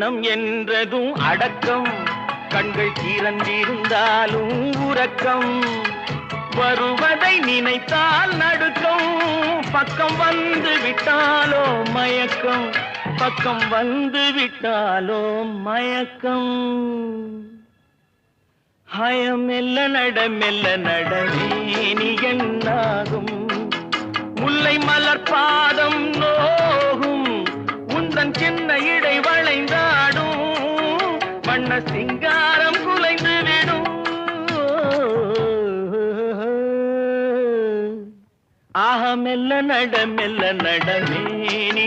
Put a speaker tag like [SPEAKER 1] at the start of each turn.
[SPEAKER 1] மரணம் என்றதும் அடக்கம் கண்கள் திறந்திருந்தாலும் உறக்கம் வருவதை நினைத்தால் நடுக்கம் பக்கம் வந்து விட்டாலோ மயக்கம் பக்கம் வந்து விட்டாலோ மயக்கம் மெல்ல நடவே நீ என்னாகும் முல்லை மலர் பாதம் நோகும் உந்தன் சின்ன இடை வளைந்தாடும் வண்ண சிங்காரம் குலைந்து விடும் மெல்ல நடமே நீ